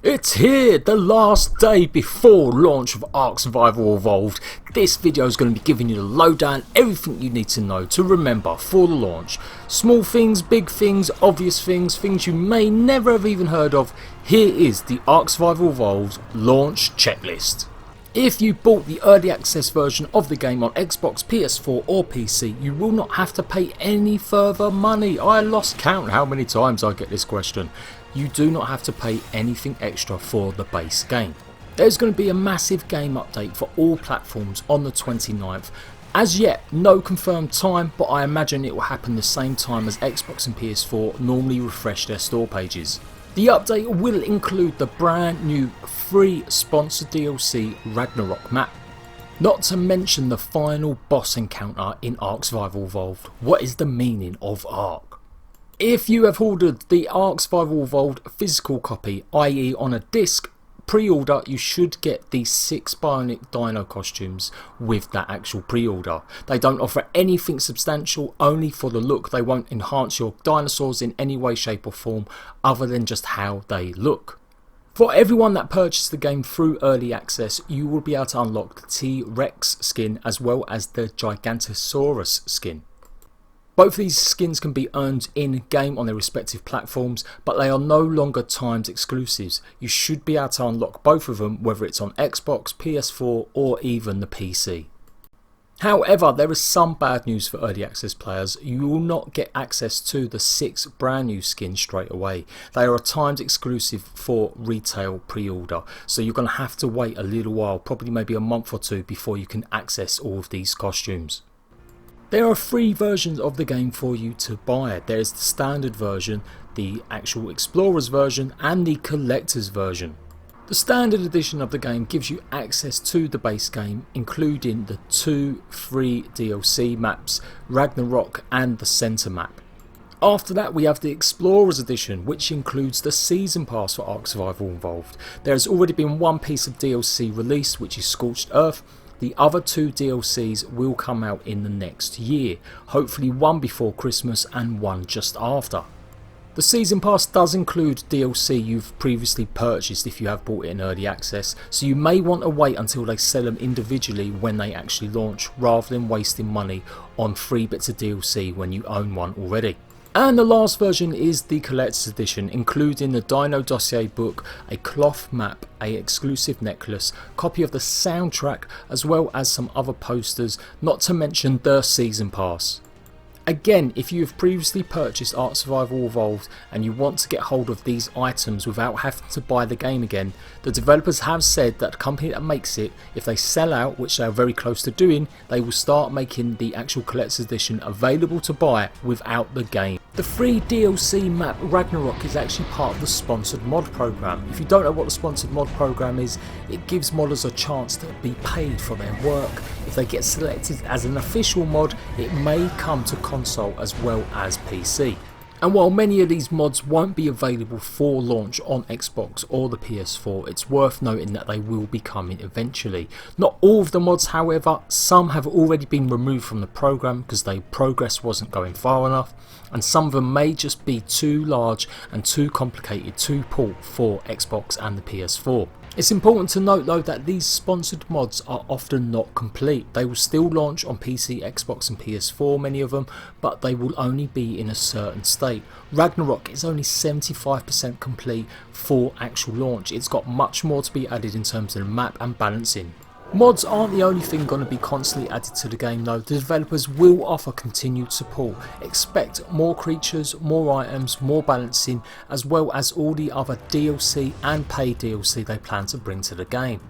It's here, the last day before launch of ARK Survival Evolved. This video is going to be giving you the lowdown, everything you need to know to remember for the launch. Small things, big things, obvious things, things you may never have even heard of. Here is the ARK Survival Evolved launch checklist. If you bought the early access version of the game on Xbox, PS4 or PC, you will not have to pay any further money. I lost count how many times I get this question. You do not have to pay anything extra for the base game. There's going to be a massive game update for all platforms on the 29th. As yet, no confirmed time, but I imagine it will happen the same time as Xbox and PS4 normally refresh their store pages. The update will include the brand new free sponsored DLC Ragnarok map. Not to mention the final boss encounter in ARK Survival Evolved. What is the meaning of ARK? If you have ordered the ARK Survival Evolved physical copy, i.e. on a disc, pre-order, you should get the 6 Bionic Dino costumes with that actual pre-order. They don't offer anything substantial, only for the look. They won't enhance your dinosaurs in any way, shape or form other than just how they look. For everyone that purchased the game through early access, you will be able to unlock the T-Rex skin as well as the Gigantosaurus skin. Both of these skins can be earned in-game on their respective platforms, but they are no longer timed exclusives. You should be able to unlock both of them, whether it's on Xbox, PS4 or even the PC. However, there is some bad news for early access players. You will not get access to the 6 brand new skins straight away. They are a timed exclusive for retail pre-order, so you're going to have to wait a little while, probably maybe a month or two, before you can access all of these costumes. There are 3 versions of the game for you to buy. There is the standard version, the actual Explorers version and the Collector's version. The standard edition of the game gives you access to the base game, including the 2 free DLC maps, Ragnarok and the Center map. After that we have the Explorers edition, which includes the Season Pass for ARK Survival Evolved. There has already been one piece of DLC released, which is Scorched Earth. The other 2 DLCs will come out in the next year, hopefully one before Christmas and one just after. The Season Pass does include DLC you've previously purchased if you have bought it in early access, so you may want to wait until they sell them individually when they actually launch, rather than wasting money on 3 bits of DLC when you own one already. And the last version is the Collector's Edition, including the Dino Dossier book, a cloth map, a exclusive necklace, copy of the soundtrack, as well as some other posters, not to mention the Season Pass. Again, if you have previously purchased ARK Survival Evolved and you want to get hold of these items without having to buy the game again, the developers have said that the company that makes it, if they sell out, which they are very close to doing, they will start making the actual Collector's Edition available to buy without the game. The free DLC map Ragnarok is actually part of the sponsored mod program. If you don't know what the sponsored mod program is, it gives modders a chance to be paid for their work. If they get selected as an official mod, it may come to console as well as PC. And while many of these mods won't be available for launch on Xbox or the PS4, it's worth noting that they will be coming eventually. Not all of the mods, however, some have already been removed from the program because their progress wasn't going far enough, and some of them may just be too large and too complicated to port for Xbox and the PS4. It's important to note though that these sponsored mods are often not complete. They will still launch on PC, Xbox and PS4, many of them, but they will only be in a certain state. Ragnarok is only 75% complete for actual launch. It's got much more to be added in terms of the map and balancing. Mods aren't the only thing going to be constantly added to the game though. The developers will offer continued support. Expect more creatures, more items, more balancing, as well as all the other DLC and paid DLC they plan to bring to the game.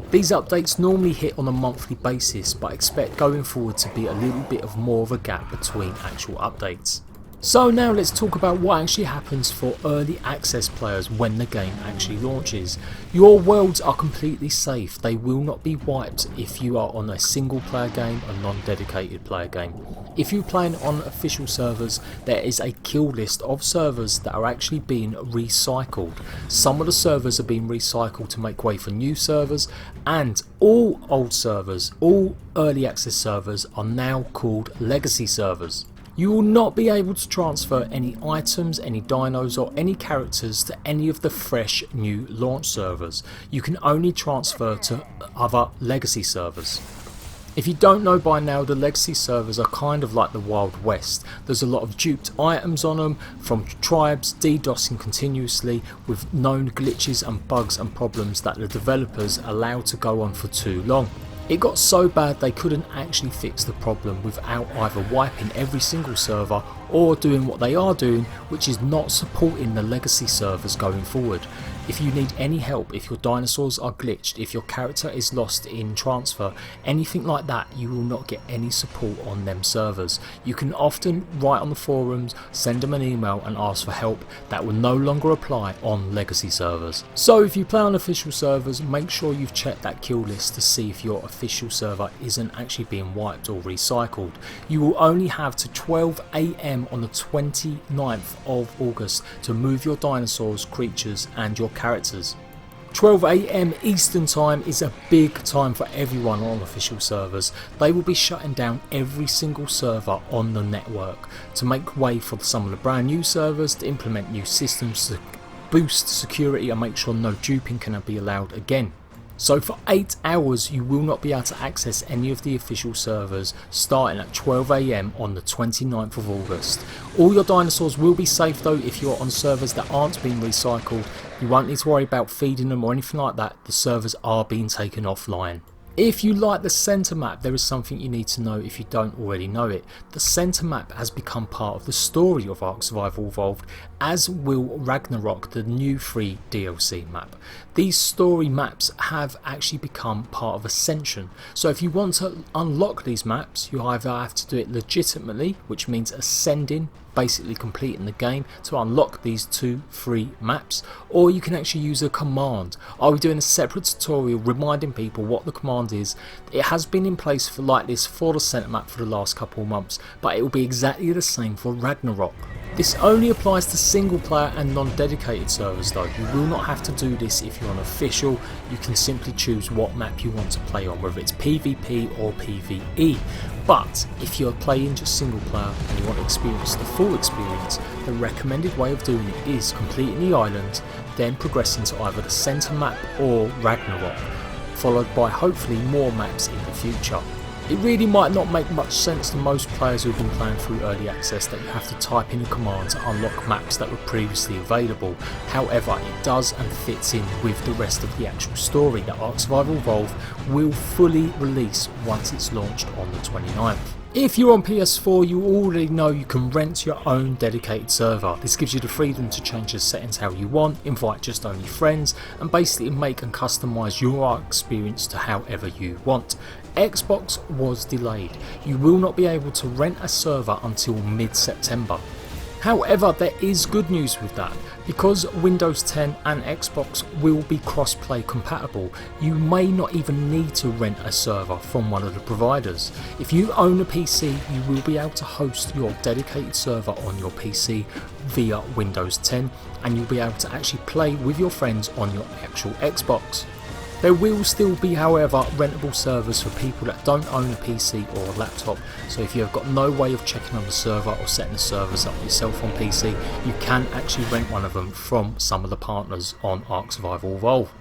These updates normally hit on a monthly basis, but expect going forward to be a little bit of more of a gap between actual updates. So now let's talk about what actually happens for early access players when the game actually launches. Your worlds are completely safe. They will not be wiped if you are on a single player game, a non-dedicated player game. If you're playing on official servers, there is a kill list of servers that are actually being recycled. Some of the servers are being recycled to make way for new servers, and all old servers, all early access servers are now called legacy servers. You will not be able to transfer any items, any dinos or any characters to any of the fresh new launch servers. You can only transfer to other legacy servers. If you don't know by now, the legacy servers are kind of like the Wild West. There's a lot of duped items on them from tribes DDoSing continuously with known glitches and bugs and problems that the developers allowed to go on for too long. It got so bad they couldn't actually fix the problem without either wiping every single server or doing what they are doing, which is not supporting the legacy servers going forward. If you need any help, if your dinosaurs are glitched, if your character is lost in transfer, anything like that, you will not get any support on them servers. You can often write on the forums, send them an email and ask for help. That will no longer apply on legacy servers. So if you play on official servers, make sure you've checked that kill list to see if your official server isn't actually being wiped or recycled. You will only have to 12 AM on the 29th of August to move your dinosaurs, creatures and your characters. 12 AM Eastern time is a big time for everyone on official servers. They will be shutting down every single server on the network to make way for some of the brand new servers, to implement new systems to boost security and make sure no duping can be allowed again. So for 8 hours you will not be able to access any of the official servers starting at 12 AM on the 29th of August. All your dinosaurs will be safe though if you're on servers that aren't being recycled. You won't need to worry about feeding them or anything like that. The servers are being taken offline. If you like the centre map, there is something you need to know if you don't already know it. The centre map has become part of the story of ARK Survival Evolved, as will Ragnarok, the new free DLC map. These story maps have actually become part of Ascension, so if you want to unlock these maps, you either have to do it legitimately, which means ascending, basically completing the game to unlock these 2 free maps, or you can actually use a command. I'll be doing a separate tutorial reminding people what the command is. It has been in place for like this for the centre map for the last couple of months, but it will be exactly the same for Ragnarok. This only applies to single player and non-dedicated servers though. You will not have to do this if you're on official. You can simply choose what map you want to play on, whether it's PvP or PvE. But if you're playing just single player and you want to experience the full experience, the recommended way of doing it is completing the island, then progressing to either the centre map or Ragnarok, followed by hopefully more maps in the future. It really might not make much sense to most players who have been playing through early access that you have to type in a command to unlock maps that were previously available. However, it does and fits in with the rest of the actual story that ARK Survival Evolved will fully release once it's launched on the 29th. If you're on PS4, you already know you can rent your own dedicated server. This gives you the freedom to change the settings how you want, invite just only friends, and basically make and customise your ARK experience to however you want. Xbox was delayed. You will not be able to rent a server until mid-September. However, there is good news with that. Because Windows 10 and Xbox will be cross-play compatible, you may not even need to rent a server from one of the providers. If you own a PC, you will be able to host your dedicated server on your PC via Windows 10, and you'll be able to actually play with your friends on your actual Xbox. There will still be, however, rentable servers for people that don't own a PC or a laptop, so if you have got no way of checking on the server or setting the servers up yourself on PC, you can actually rent one of them from some of the partners on ARK Survival Evolved.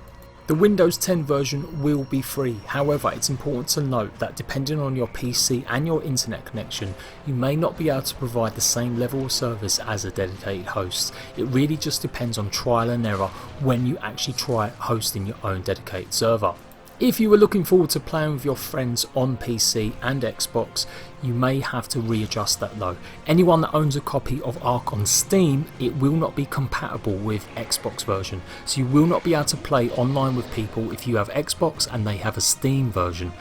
The Windows 10 version will be free, however it's important to note that depending on your PC and your internet connection, you may not be able to provide the same level of service as a dedicated host. It really just depends on trial and error when you actually try hosting your own dedicated server. If you were looking forward to playing with your friends on PC and Xbox, you may have to readjust that though. Anyone that owns a copy of ARK on Steam, it will not be compatible with Xbox version, so you will not be able to play online with people if you have Xbox and they have a Steam version.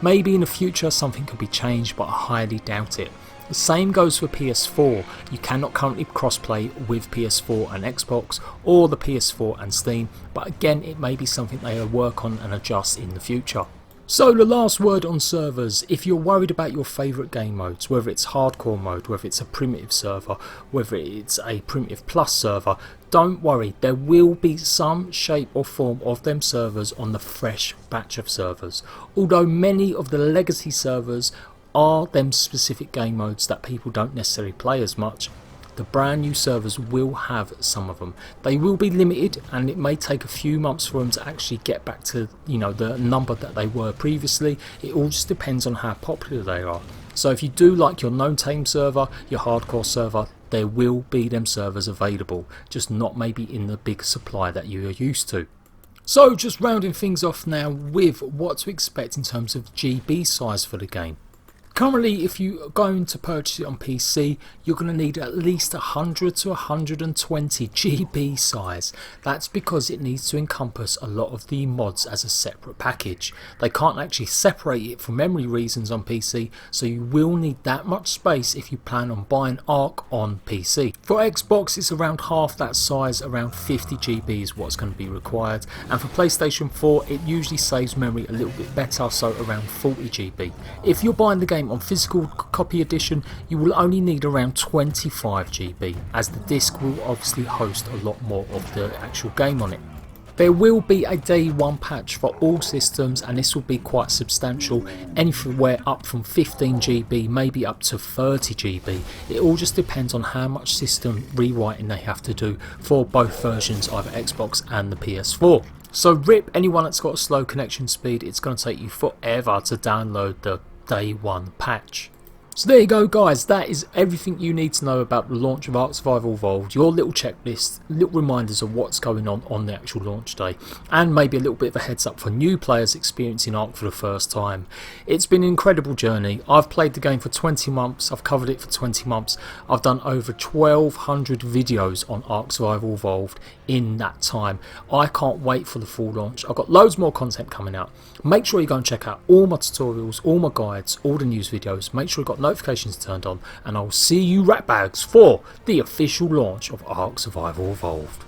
Maybe in the future something could be changed, but I highly doubt it. The same goes for PS4. You cannot currently crossplay with PS4 and Xbox or the PS4 and Steam, but again it may be something they will work on and adjust in the future. So the last word on servers: if you're worried about your favourite game modes, whether it's hardcore mode, whether it's a primitive server, whether it's a primitive plus server, don't worry, there will be some shape or form of them servers on the fresh batch of servers. Although many of the legacy servers are them specific game modes that people don't necessarily play as much. The brand new servers will have some of them. They will be limited, and it may take a few months for them to actually get back to, you know, the number that they were previously. It all just depends on how popular they are. So if you do like your known tame server, your hardcore server, there will be them servers available, just not maybe in the big supply that you are used to. So just rounding things off now with what to expect in terms of GB size for the game. Currently, if you are going to purchase it on PC, you're going to need at least 100 to 120 GB size. That's because it needs to encompass a lot of the mods as a separate package. They can't actually separate it for memory reasons on PC, so you will need that much space if you plan on buying ARK on PC. For Xbox, it's around half that size, around 50 GB is what's going to be required, and for PlayStation 4 it usually saves memory a little bit better, so around 40 GB. If you're buying the game on physical copy edition, you will only need around 25 GB, as the disc will obviously host a lot more of the actual game on it. There will be a day one patch for all systems, and this will be quite substantial, anywhere up from 15 GB, maybe up to 30 GB. It all just depends on how much system rewriting they have to do for both versions, either Xbox and the PS4. So rip anyone that's got a slow connection speed, it's going to take you forever to download the day one patch. So there you go guys, that is everything you need to know about the launch of ARK Survival Evolved, your little checklist, little reminders of what's going on the actual launch day, and maybe a little bit of a heads up for new players experiencing ARK for the first time. It's been an incredible journey. I've played the game for 20 months, I've covered it for 20 months, I've done over 1200 videos on ARK Survival Evolved in that time. I can't wait for the full launch. I've got loads more content coming out. Make sure you go and check out all my tutorials, all my guides, all the news videos. Make sure you've got notifications turned on, and I'll see you ratbags for the official launch of ARK Survival Evolved.